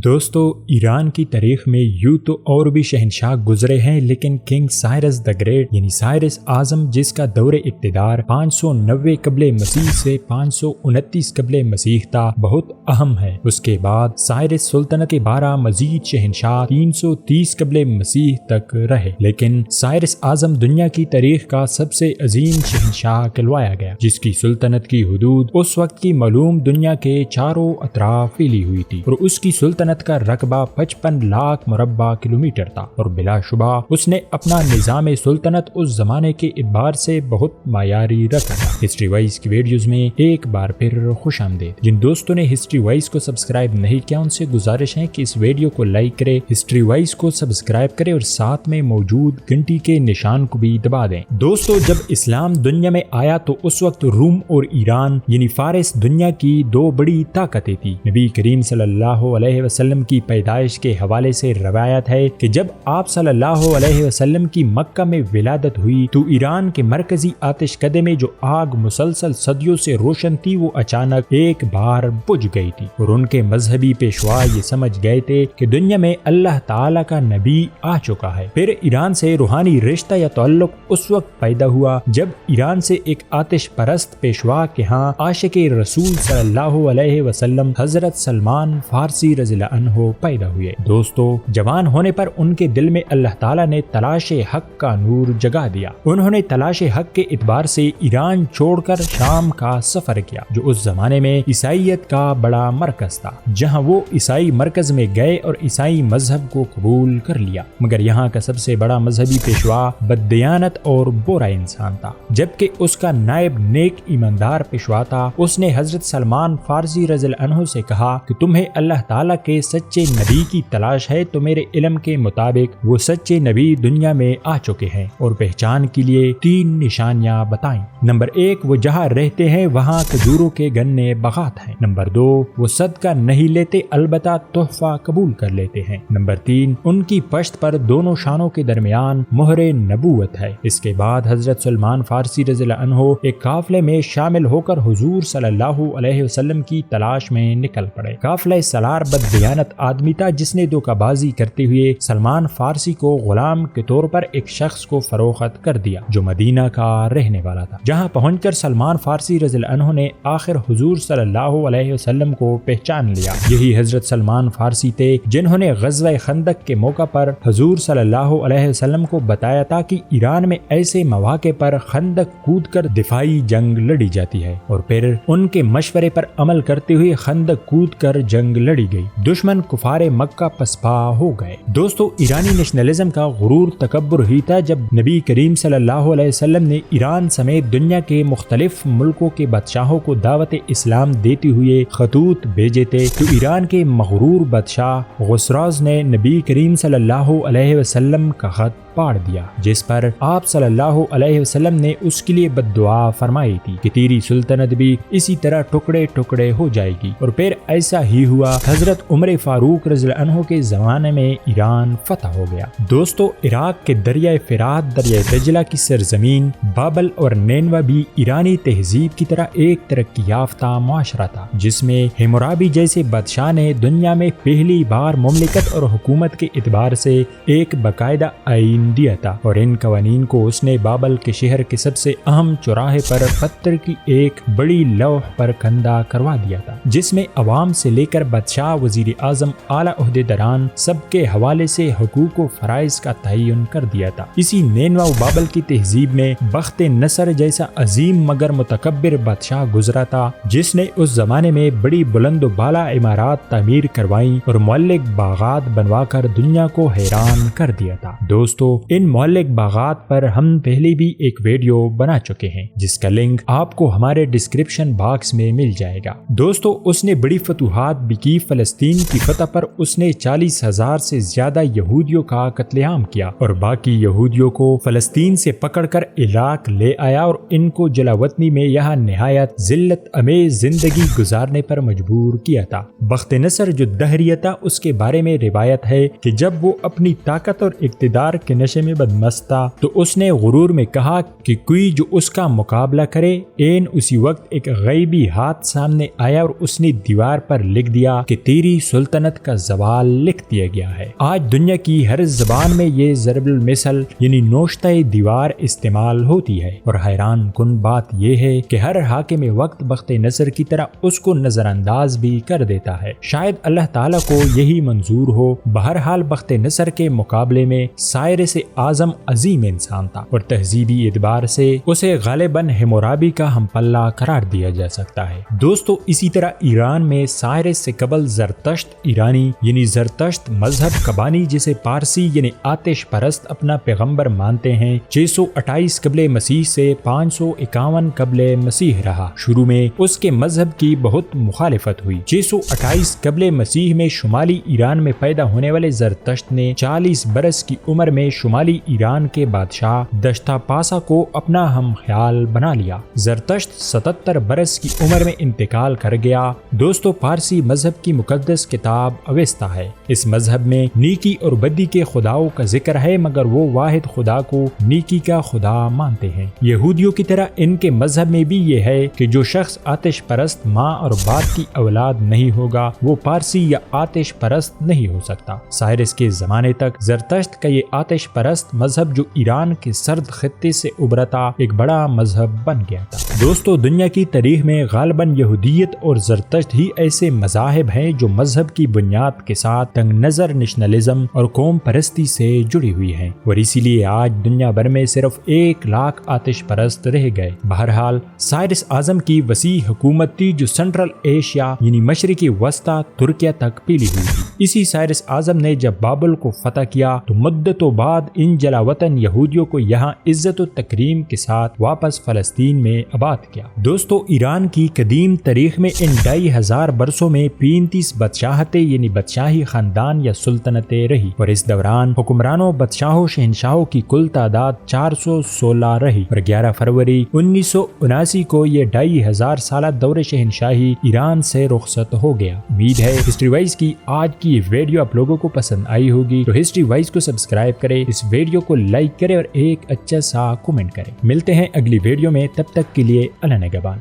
دوستو، ایران کی تاریخ میں یوں تو اور بھی شہنشاہ گزرے ہیں، لیکن کنگ سائرس دا گریٹ یعنی سائرس اعظم، جس کا دور اقتدار 590 قبل مسیح سے 529 قبل مسیح تھا، بہت اہم ہے۔ اس کے بعد سائرس سلطنت کے 12 مزید شہنشاہ 330 قبل مسیح تک رہے، لیکن سائرس اعظم دنیا کی تاریخ کا سب سے عظیم شہنشاہ کہلوایا گیا، جس کی سلطنت کی حدود اس وقت کی معلوم دنیا کے چاروں اطراف پھیلی ہوئی تھی، اور اس کی سلطنت کا رقبہ 55 لاکھ مربع کلومیٹر تھا، اور بلا شبہ اس نے اپنا نظام سلطنت اس زمانے کے اعتبار سے بہت معیاری رکھا تھا۔ ہسٹری وائز کی ویڈیوز میں ایک بار پھر خوش آمدید۔ جن دوستوں نے ہسٹری وائز کو سبسکرائب نہیں کیا، ان سے گزارش ہے کہ اس ویڈیو کو لائک کرے، ہسٹری وائز کو سبسکرائب کرے اور ساتھ میں موجود گھنٹی کے نشان کو بھی دبا دیں۔ دوستو، جب اسلام دنیا میں آیا تو اس وقت روم اور ایران یعنی فارس دنیا کی دو بڑی طاقتیں تھی۔ نبی کریم صلی اللہ علیہ وسلم کی پیدائش کے حوالے سے روایت ہے کہ جب آپ صلی اللہ علیہ وسلم کی مکہ میں ولادت ہوئی تو ایران کے مرکزی آتش کدے میں جو آگ مسلسل صدیوں سے روشن تھی وہ اچانک ایک بار بجھ گئی تھی، اور ان کے مذہبی پیشوا یہ سمجھ گئے تھے کہ دنیا میں اللہ تعالی کا نبی آ چکا ہے۔ پھر ایران سے روحانی رشتہ یا تعلق اس وقت پیدا ہوا جب ایران سے ایک آتش پرست پیشوا کے ہاں عاشق رسول صلی اللہ علیہ وسلم حضرت سلمان فارسی رضی اللہ عنہ پیدا ہوئے۔ دوستو، جوان ہونے پر ان کے دل میں اللہ تعالیٰ نے تلاش حق کا نور جگا دیا۔ انہوں نے تلاش حق کے اعتبار سے ایران چھوڑ کر شام کا سفر کیا، جو اس زمانے میں عیسائیت کا بڑا مرکز تھا، جہاں وہ عیسائی مرکز میں گئے اور عیسائی مذہب کو قبول کر لیا، مگر یہاں کا سب سے بڑا مذہبی پیشوا بددیانت اور برا انسان تھا، جبکہ اس کا نائب نیک ایماندار پیشوا تھا۔ اس نے حضرت سلمان فارسی رضی اللہ عنہ سے کہا کہ تمہیں اللہ تعالیٰ کے سچے نبی کی تلاش ہے تو میرے علم کے مطابق وہ سچے نبی دنیا میں آ چکے ہیں، اور پہچان کے لیے 3 نشانیاں بتائیں۔ نمبر 1، وہ جہاں رہتے ہیں وہاں کھجوروں کے گنے باغات ہیں۔ نمبر 2، وہ صدقہ نہیں لیتے البتہ تحفہ قبول کر لیتے ہیں۔ نمبر 3، ان کی پشت پر دونوں شانوں کے درمیان مہر نبوت ہے۔ اس کے بعد حضرت سلمان فارسی رضی اللہ عنہ ایک قافلے میں شامل ہو کر حضور صلی اللہ علیہ وسلم کی تلاش میں نکل پڑے۔ قافلہ سالار بددیانت آدمی تھا جس نے دھوکہ بازی کرتے ہوئے سلمان فارسی کو غلام کے طور پر ایک شخص کو فروخت کر دیا جو مدینہ کا رہنے والا تھا، جہاں پہنچ کر سلمان فارسی رضی اللہ عنہ نے آخر حضور صلی اللہ علیہ وسلم کو پہچان لیا۔ یہی حضرت سلمان فارسی تھے جنہوں نے غزوہ خندق کے موقع پر حضور صلی اللہ علیہ وسلم کو بتایا تھا کہ ایران میں ایسے مواقع پر خندق کود کر دفاعی جنگ لڑی جاتی ہے، اور پھر ان کے مشورے پر عمل کرتے ہوئے خندق کود کر جنگ لڑی گئی۔ دشمن کفار مکہ پسپا ہو گئے۔ دوستو، ایرانی نیشنلزم کا غرور تکبر ہی تھا جب نبی کریم صلی اللہ علیہ وسلم نے ایران سمیت دنیا کے مختلف ملکوں کے بادشاہوں کو دعوت اسلام دیتے ہوئے خطوط بھیجے تھے، تو ایران کے مغرور بادشاہ غسراز نے نبی کریم صلی اللہ علیہ وسلم کا خط پاڑ دیا، جس پر آپ صلی اللہ علیہ وسلم نے اس کے لیے بد دعا فرمائی تھی کہ تیری سلطنت بھی اسی طرح ٹکڑے ٹکڑے ہو جائے گی، اور پھر ایسا ہی ہوا۔ حضرت عمر فاروق رضی اللہ عنہ کے زمانے میں ایران فتح ہو گیا۔ دوستو، عراق کے دریائے فرات، دریائے دجلہ کی سرزمین بابل اور نینوا بھی ایرانی تہذیب کی طرح ایک ترقی یافتہ معاشرہ تھا، جس میں ہیمورابی جیسے بادشاہ نے دنیا میں پہلی بار مملکت اور حکومت کے اعتبار سے ایک باقاعدہ آئین دیا تھا، اور ان قوانین کو اس نے بابل کے شہر کے سب سے اہم چوراہے پر پتھر کی ایک بڑی لوح پر کندہ کروا دیا تھا، جس میں عوام سے لے کر بادشاہ، وزیر اعظم، اعلیٰ عہدیداران سب کے حوالے سے حقوق و فرائض کا تعین کر دیا تھا۔ اسی نینوا و بابل کی تہذیب میں بخت نصر جیسا عظیم مگر متکبر بادشاہ گزرا تھا، جس نے اس زمانے میں بڑی بلند و بالا عمارات تعمیر کروائیں اور معلق باغات بنوا کر دنیا کو حیران کر دیا تھا۔ دوستو، ان معلق باغات پر ہم پہلے بھی ایک ویڈیو بنا چکے ہیں، جس کا لنک آپ کو ہمارے ڈسکرپشن باکس میں مل جائے گا۔ دوستو، اس نے بڑی فتوحات بھی کی۔ فلسطین کی فتح پر اس نے 40,000 سے زیادہ یہودیوں کا قتل عام کیا، اور باقی یہودیوں کو فلسطین سے پکڑ کر عراق لے آیا اور ان کو جلا وطنی میں یہاں نہایت ذلت امیز زندگی گزارنے پر مجبور کیا تھا۔ بخت نصر جو دہریہ تھا، اس کے بارے میں روایت ہے کہ جب وہ اپنی طاقت اور اقتدار کے نشے میں بدمست تھا تو اس نے غرور میں کہا کہ کوئی جو اس کا مقابلہ کرے۔ اسی وقت ایک غیبی ہاتھ سامنے آیا اور اس نے دیوار پر لکھ دیا کہ تیری سلطنت کا زوال لکھ دیا گیا ہے۔ آج دنیا کی ہر زبان میں یہ ضرب المثل یعنی نوشتہ دیوار استعمال ہوتی ہے، اور حیران کن بات یہ ہے کہ ہر حاکم وقت بخت نصر کی طرح اس کو نظر انداز بھی کر دیتا ہے۔ شاید اللہ تعالیٰ کو یہی منظور ہو۔ بہرحال بخت نصر کے مقابلے میں سائرس اعظم عظیم انسان تھا، اور تہذیبی اعتبار سے اسے غالباً حمورابی کا ہم پلہ قرار دیا جا سکتا ہے۔ دوستو، اسی طرح ایران میں سائرس سے قبل زرتشت ایرانی یعنی زرتشت مذہب کبانی جسے پارسی یعنی آتش پرست اپنا پیغمبر مانتے ہیں 628 قبل مسیح سے 551 قبل مسیح رہا۔ شروع میں اس کے مذہب کی بہت مخالفت ہوئی۔ 628 قبل مسیح میں شمالی ایران میں پیدا ہونے والے زرتشت نے 40 برس کی عمر میں شمالی ایران کے بادشاہ دشتا پاسا کو اپنا ہم خیال بنا لیا۔ زرتشت 77 برس کی عمر میں انتقال کر گیا۔ دوستو، پارسی مذہب کی مقدس کتاب اوستا ہے۔ اس مذہب میں نیکی اور بدی کے خداؤں کا ذکر ہے، مگر وہ واحد خدا کو نیکی کا خدا مانتے ہیں۔ یہودیوں کی طرح ان کے مذہب میں بھی یہ ہے کہ جو شخص آتش پرست ماں اور باپ کی اولاد نہیں ہوگا وہ پارسی یا آتش پرست نہیں ہو سکتا۔ سائرس کے زمانے تک زرتشت کا یہ آتش پرست مذہب جو ایران کے سرد خطے سے ابھرا تھا ایک بڑا مذہب بن گیا تھا۔ دوستو، دنیا کی تاریخ میں غالباً یہودیت اور زرتشت ہی ایسے مذاہب ہیں جو مذہب کی بنیاد کے ساتھ تنگ نظر نیشنلزم اور قوم پرستی سے جڑی ہوئی ہیں، اور اسی لیے آج دنیا بھر میں صرف 1 لاکھ آتش پرست رہ گئے۔ بہرحال سائرس اعظم کی وسیع حکومت تھی جو سنٹرل ایشیا یعنی مشرقی وسطی ترکیہ تک پھیلی ہوئی تھی۔ اسی سائرس اعظم نے جب بابل کو فتح کیا تو مدتوں بعد ان جلا وطن یہودیوں کو یہاں عزت و تکریم کے ساتھ واپس فلسطین میں آباد کیا۔ دوستو، ایران کی قدیم تاریخ میں ان 2500 برسوں میں 35 بادشاہتیں یعنی بادشاہی خاندان یا سلطنتیں رہی، اور اس دوران حکمرانوں بادشاہوں شہنشاہوں کی کل تعداد 416 رہی، اور 11 فروری 1979 کو یہ 2500 سالہ دور شہنشاہی ایران سے رخصت ہو گیا۔ امید ہے ہسٹری وائز کی آج کی یہ ویڈیو آپ لوگوں کو پسند آئی ہوگی، تو ہسٹری وائز کو سبسکرائب کریں، اس ویڈیو کو لائک کریں اور ایک اچھا سا کمنٹ کریں۔ ملتے ہیں اگلی ویڈیو میں، تب تک کے لیے اللہ نگہبان۔